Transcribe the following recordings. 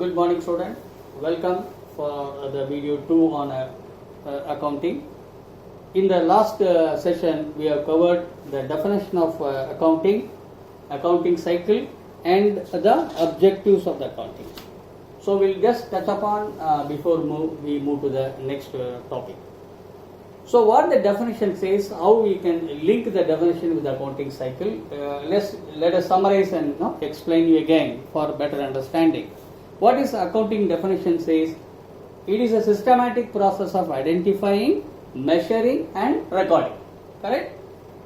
Good morning, student. Welcome for the video 2 on accounting. In the last session, we have covered the definition of accounting cycle, and the objectives of the accounting. So we'll just touch upon before we move to the next topic. So what the definition says, how we can link the definition with the accounting cycle. Let us summarize and explain you again for better understanding. What is accounting definition says? It is a systematic process of identifying, measuring and recording. Correct?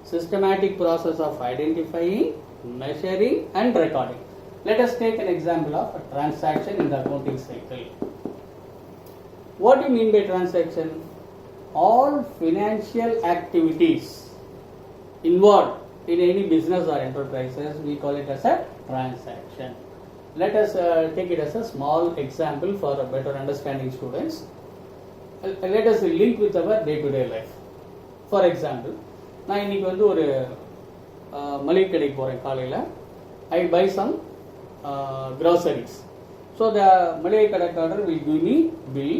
Systematic process of identifying, measuring and recording. Let us take an example of a transaction in the accounting cycle. What do you mean by transaction? All financial activities involved in any business or enterprises, we call it as a transaction. Let us take it as a small example for a better understanding, students. Let us link with our day-to-day life. For example, நான் இன்னைக்கு வந்து ஒரு மளிகை கடைக்கு போகிறேன் காலையில். I buy some groceries. So the மளிகை கடைக்காரர் will give me bill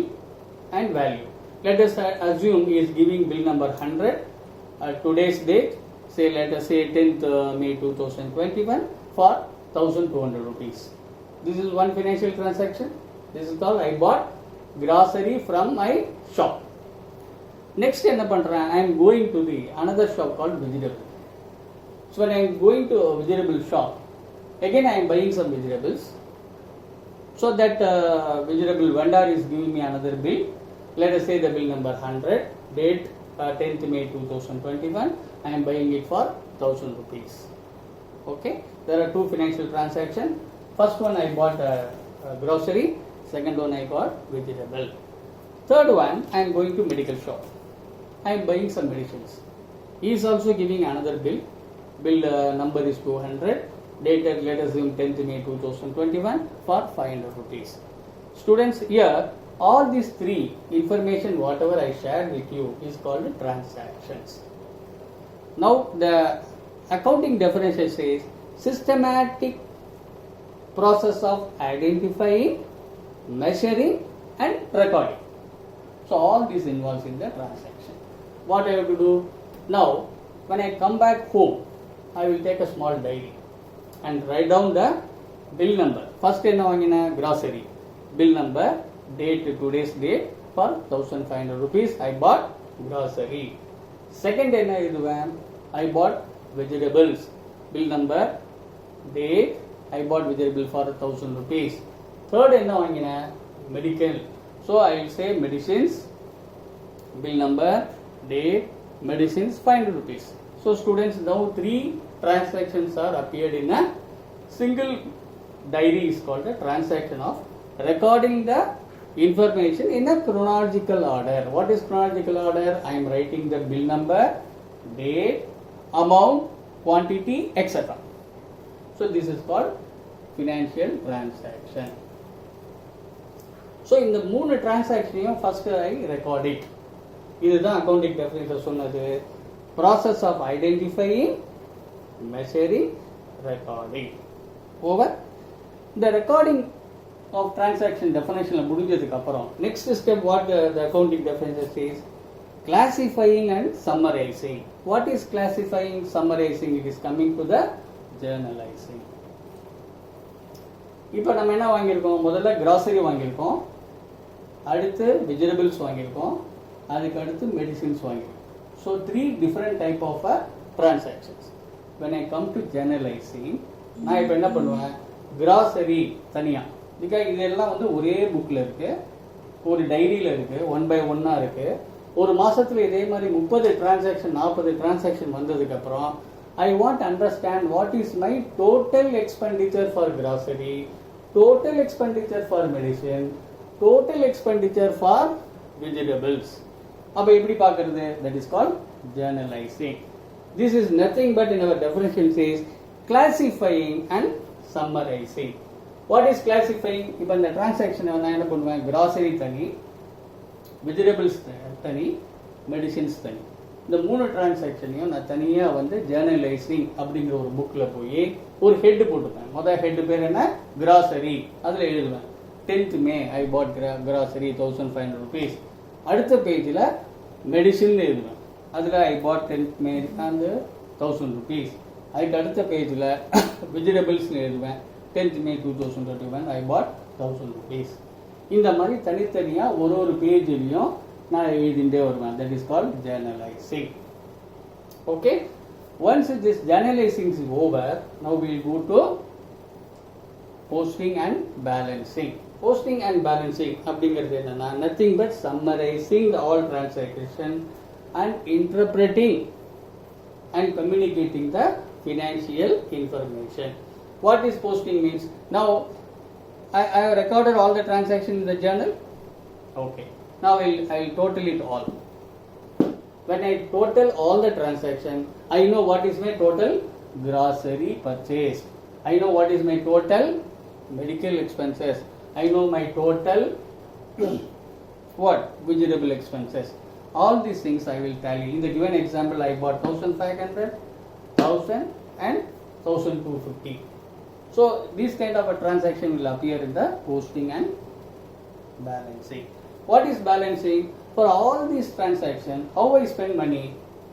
and value. Let us assume he is giving bill number 100. Today's date, let us say 10th May 2021 for 1200 rupees. This is one financial transaction. This is called I bought grocery from my shop. Next என்ன பண்றேன்? I am going to the another shop called vegetable. So when I am going to a vegetable shop, again I am buying some vegetables. So that vegetable vendor is giving me another bill. Let us say the bill number 100, date 10th May 2021. I am buying it for 1000 rupees. Okay, there are two financial transactions. First one I bought grocery, second one I got vegetable. Third one I am going to medical shop. I am buying some medicines. He is also giving another bill. Bill number is 200, dated let us assume 10th May 2021 for 500 rupees. Students, here all these three information whatever I shared with you is called transactions. Now the accounting definition says systematic process of identifying, measuring and recording. So all this involves in the transaction. What I have to do? Now when I come back home, I will take a small diary and write down the bill number. First enna vaangina grocery, bill number, date, today's date for 1500 rupees I bought grocery. Second enna iduvan, I bought vegetables, bill number, date, I bought vegetable for 1000 rupees. Third enna vaangina medical, so I will say medicines, bill number, date, medicines 500 rupees. So students, now three transactions are appeared in a single diary is called a transaction of recording the information in a chronological order. What is chronological order? I am writing the bill number, date, amount, quantity, etc. So this is called financial transaction. So in the மூணு டிரான்சாக்ஷனையும் first I record it. இதுதான் accounting definition சொன்னது. Process of identifying, measuring, recording. Over. The recording of transaction definition முடிஞ்சதுக்கு அப்புறம் next step what the accounting definition says, classifying and summarizing. What is classifying, summarizing? It is coming to the journalizing. இப்போ நம்ம என்ன வாங்கியிருக்கோம்? முதல்ல grocery வாங்கியிருக்கோம், அடுத்து vegetables வாங்கியிருக்கோம், அதுக்கு அடுத்து medicines வாங்கியிருக்கோம். So three different type of transactions. When I come to journalizing, நான் இப்போ என்ன பண்ணுவேன்? grocery தனியா, பிகாஸ் இதெல்லாம் வந்து ஒரே புக்கில் இருக்கு, ஒரு டைரியில் இருக்கு, 1 by 1 இருக்கு. ஒரு மாசத்துல இதே மாதிரி 30 டிரான்சாக்ஷன் 40 டிரான்சாக்ஷன் வந்ததுக்கு அப்புறம் I want to understand what is my total expenditure for grocery, total expenditure for medicine, total expenditure for vegetables. அப்ப எப்படி பார்க்கிறது? That is called journalizing. This is nothing but in our definition says classifying and summarizing. What is classifying? இப்போ இந்த டிரான்சாக்ஷனை நான் என்ன பண்ணுவேன்? grocery தனி, vegetables தனி, medicines தனி. இந்த மூணு டிரான்சாக்ஷனையும் நான் தனியாக வந்து ஜேர்னலைசிங் அப்படிங்கிற ஒரு புக்கில் போய் ஒரு ஹெட் போட்டுப்பேன். முதல் ஹெட் பேர் என்ன? கிராசரி. அதில் எழுதுவேன் 10th May I bought grocery 1500 rupees. அடுத்த பேஜில் மெடிசின் எழுதுவேன். அதில் I bought 10th May and 1000 rupees. அதுக்கு அடுத்த பேஜில் வெஜிடபிள்ஸ்னு எழுதுவேன். 10th May 2021 I bought 1000 rupees. இந்த மாதிரி தனித்தனியாக ஒரு பேஜிலையும் நான் எழுதிண்டே வருவேன். That is called journalizing. Okay. Once this journalizing is over, now we will go to posting and balancing. Posting and balancing அப்படிங்கிறது என்னன்னா nothing but summarizing all transaction and interpreting and communicating the financial information. What is posting means? Now I have recorded all the transactions in the journal. Okay. Now I will total it all. When I total all the transaction, I know what is my total grocery purchase. I know what is my total medical expenses. I know my total what vegetable expenses. All these things I will tally. In the given example, I bought 1500, 1000 and 1250. So this kind of a transaction will appear in the posting and balancing. What is balancing? For all these transactions, how I spend money,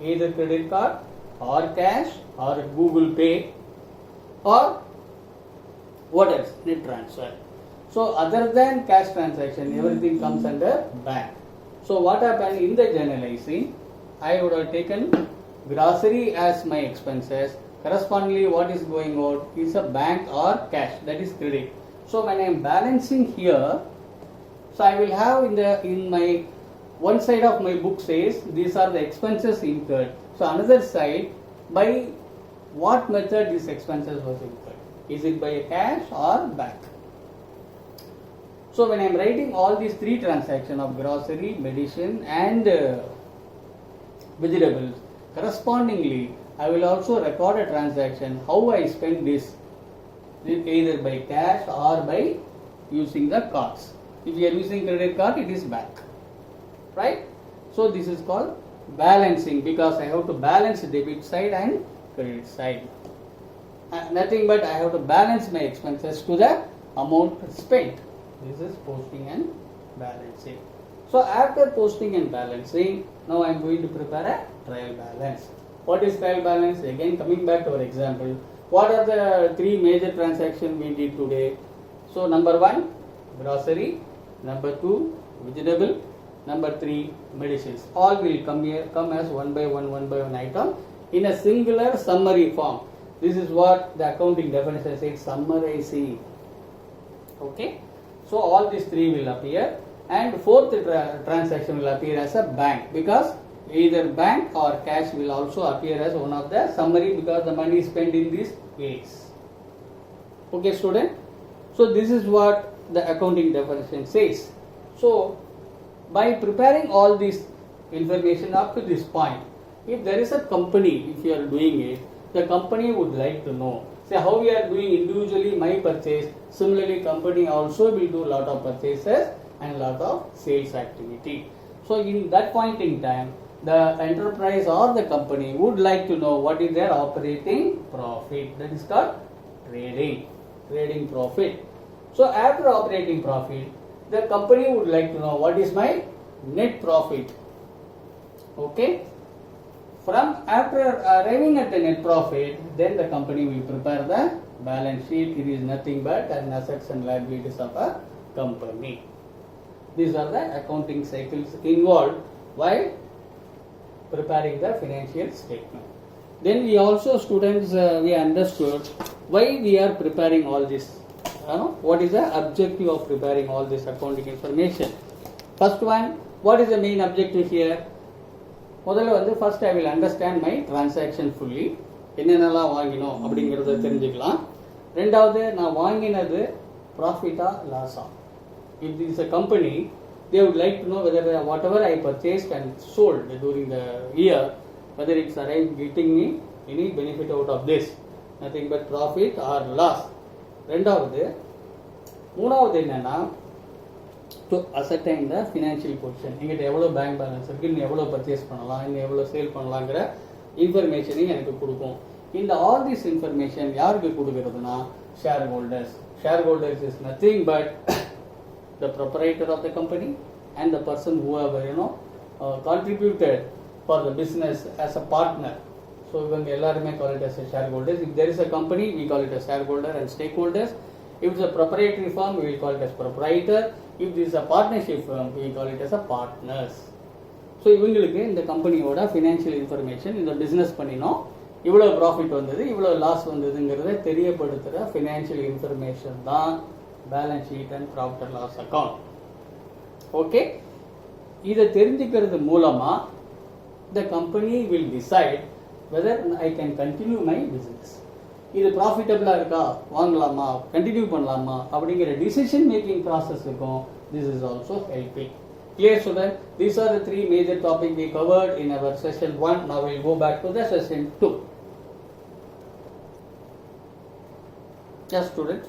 either credit card or cash or Google Pay or what else? Net transfer. So other than cash transaction, everything comes under bank. So what happened in the journalizing? I would have taken grocery as my expenses. Correspondingly, what is going out is a bank or cash, that is credit. So when I am balancing here, so I will have in my one side of my book says these are the expenses incurred. So another side, by what method these expenses was incurred? Is it by a cash or bank? So when I am writing all these three transactions of grocery, medicine and vegetables, correspondingly I will also record a transaction how I spend this, either by cash or by using the cards. If you are using credit card, it is bank. Right? So this is called balancing because I have to balance debit side and credit side. Nothing but I have to balance my expenses to the amount spent. This is posting and balancing. So after posting and balancing, now I am going to prepare a trial balance. What is trial balance? Again, coming back to our example, what are the three major transactions we did today? So number 1, grocery. Number 2, vegetable. Number 3, medicines. All will come as one by one item in a singular summary form. This is what the accounting definition says, summarizing. Okay. So all these three will appear, and fourth transaction will appear as a bank because either bank or cash will also appear as one of the summary because the money is spent in these ways. Okay, student. So this is what the accounting definition says. So by preparing all this information up to this point, if there is a company, if you are doing it, the company would like to know, say how we are doing individually my purchase, similarly company also will do lot of purchases and lot of sales activity. So in that point in time, the enterprise or the company would like to know what is their operating profit. That is called trading profit. So after operating profit, the company would like to know what is my net profit. Okay. From after arriving at the net profit, then the company will prepare the balance sheet. It is nothing but an assets and liabilities of a company. These are the accounting cycles involved while preparing the financial statement. Then we also students we understood why we are preparing all this. What is the objective of preparing all this accounting information? First one, what is the main objective here? முதல்ல வந்து first I will understand my transaction fully. என்னென்னலாம் வாங்கினோம் அப்படிங்கிறத தெரிஞ்சுக்கலாம். ரெண்டாவது நான் வாங்கினது ப்ராஃபிட்டா லாஸா. If this is a company, they would like to know whether whatever I purchased and sold during the year, whether it's getting me any benefit out of this, nothing but profit or loss. மூணாவது என்னன்னா to ascertain the financial position. எங்கிட்ட எவ்வளோ bank balance இருக்குது, இன்னும் எவ்வளோ purchase பண்ணலாம், இன்னும் எவ்வளோ சேல் பண்ணலாங்கிற இன்ஃபர்மேஷனையும் எனக்கு கொடுக்கும். இந்த ஆல் திஸ் இன்ஃபர்மேஷன் யாருக்கு கொடுக்கறதுனா share holders. Share holders is nothing but the proprietor of the company and the person who have contributed for the business as a partner. So when we call it as a shareholders. If there is a company, we call it as shareholder and stakeholders. If it's a proprietary firm, we will call it as proprietor. If this is a partnership firm, we call it as a partners. So இவங்களுக்கு இந்த கம்பெனியோட financial information இந்த business பண்ணினோம், இவ்வளோ profit வந்தது, இவ்வளோ loss வந்ததுங்கிறத தெரியப்படுத்துகிற ஃபினான்ஷியல் இன்ஃபர்மேஷன் தான் balance sheet and profit and loss account. Okay, இதை தெரிஞ்சுக்கிறது மூலமாக the company will decide whether I can continue my business. இது ப்ராஃபிட்டபிளாக இருக்கா, வாங்கலாமா, கண்டினியூ பண்ணலாமா அப்படிங்கிற டிசிஷன் மேக்கிங் ப்ராசஸுக்கும் this is also helping. Clear student? These are the three major topics we covered in our session 1. Now we will go back to the session 2. Yes student,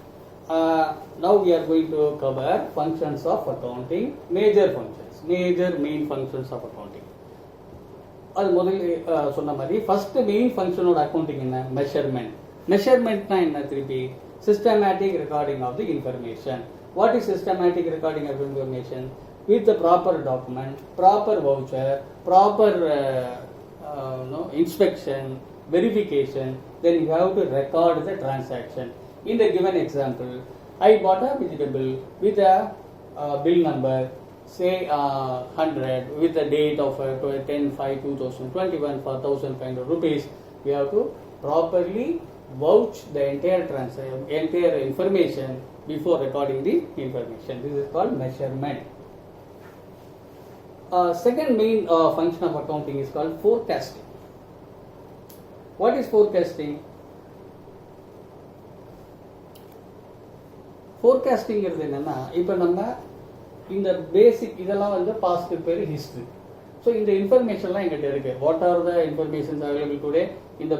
now we are going to cover functions of accounting, major functions, major main functions of accounting. அது முதல்ல சொன்ன மாதிரி first main ஃபங்க்ஷனோட accounting என்ன? Measurement. மெஷர்மெண்ட்னா என்ன? திருப்பி systematic recording of the information. What is systematic recording of information? With the proper document, proper voucher, proper inspection, verification, then you have to record the transaction. In the given example, I bought a vegetable with a bill number, say 100, with the date of 10/5/2021 for 1,500 rupees. We have to properly vouch the entire information before recording the information. This is called measurement. Second main function of accounting is called forecasting. What is forecasting? Forecasting is என்னன்னா, இப்போ நம்ம இந்த பேசிக் இதெல்லாம் வந்து past பேர் history. So இந்த இன்ஃபர்மேஷன்லாம் எங்கிட்ட இருக்கு. What are the informations available today? இந்த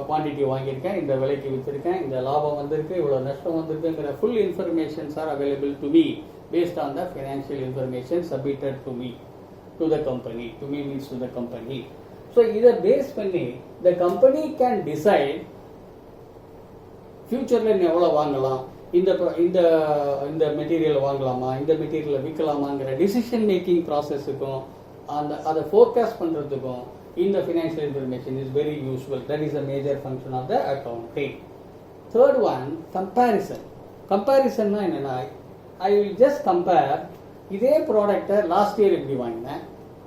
குவான்டிட்டி வாங்கியிருக்கேன், இந்த விலைக்கு விற்றுருக்கேன், இந்த லாபம் வந்திருக்கு, இவ்வளோ நஷ்டம் வந்திருக்குங்கிற full informations are available to me based on the financial information submitted to me. To the company, to me means to the company. So either base பண்ணி the company can decide futureல நீ எவ்வளோ வாங்கலாம், இந்த மெட்டீரியல் வாங்கலாமா, இந்த மெட்டீரியலை விற்கலாமாங்கிற decision making ப்ராசஸுக்கும் அதை forecast பண்ணுறதுக்கும் இந்த financial information is very useful. That is a major function of the accounting. Third one, comparison. கம்பேரிசன்னா என்னென்னா, ஐ வில் ஜஸ்ட் கம்பேர் இதே ப்ராடக்டை லாஸ்ட் இயர் எப்படி வாங்கினேன்,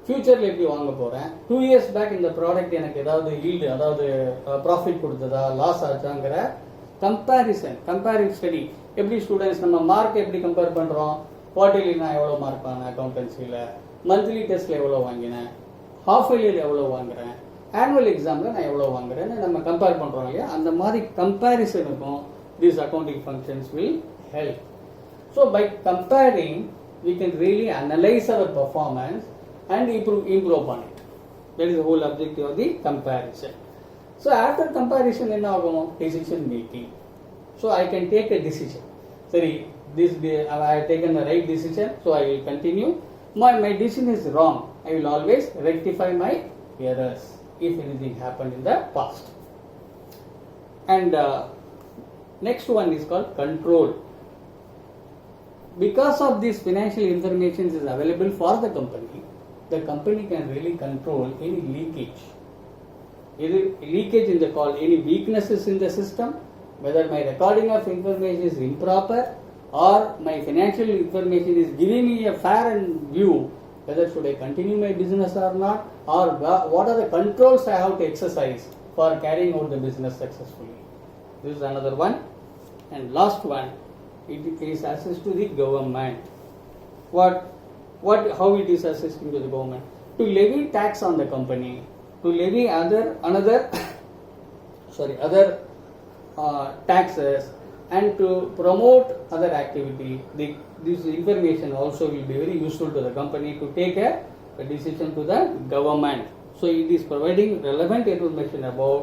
ஃபியூச்சரில் எப்படி வாங்க போகிறேன், 2 years பேக் இந்த ப்ராடக்ட் எனக்கு ஏதாவது ஈல்டு, அதாவது ப்ராஃபிட் கொடுத்ததா, லாஸ் ஆச்சாங்கிற கம்பேரிசன், கம்பேரிவ் ஸ்டடி. எப்படி ஸ்டூடெண்ட்ஸ் நம்ம மார்க் எப்படி கம்பேர் பண்ணுறோம்? குவார்டர்லி நான் எவ்வளோ மார்க் வாங்கினேன் அக்கௌண்டன்சியில், மந்த்லி டெஸ்ட்டில் எவ்வளோ வாங்கினேன், ஹாஃப் இயர்லியில் எவ்வளோ வாங்குறேன், ஆனுவல் எக்ஸாமில் நான் எவ்வளோ வாங்குறேன்னு நம்ம கம்பேர் பண்ணுறோம் இல்லையா? அந்த மாதிரி கம்பேரிசனுக்கும் these accounting functions will help. So by comparing, we can really analyze our performance and improve upon it. That is the whole objective of the comparison. So after comparison, enna agum? Decision making. So I can take a decision. Sorry, I have taken the right decision, so I will continue. My decision is wrong. I will always rectify my errors if anything happened in the past. And next one is called control. Because of this financial information is available for the company can really control any leakage. Either leakage in the call, any weaknesses in the system, whether my recording of information is improper or my financial information is giving me a fair and view whether should I continue my business or not, or what are the controls I have to exercise for carrying out the business successfully. This is another one. And last one, it is assessed to the government. How it is assessing to the government? To levy tax on the company, to levy other taxes, and to promote other activity. This information also will be very useful to the company to take a decision to the government. So it is providing relevant information about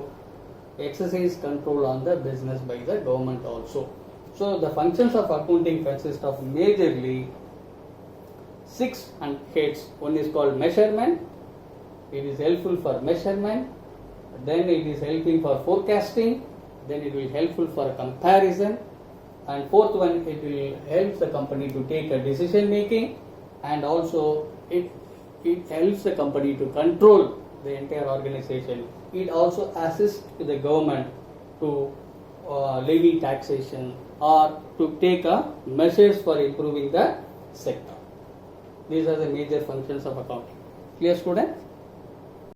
exercise control on the business by the government also. So the functions of accounting consist of majorly 6 heads. One is called measurement. It is helpful for measurement. Then it is helping for forecasting. Then it will helpful for comparison. and fourth one, it will help the company to take a decision making, and also it helps the company to control the entire organization. It also assists the government to levy taxation or to take measures for improving the sector. These are the major functions of accounting. Clear, students?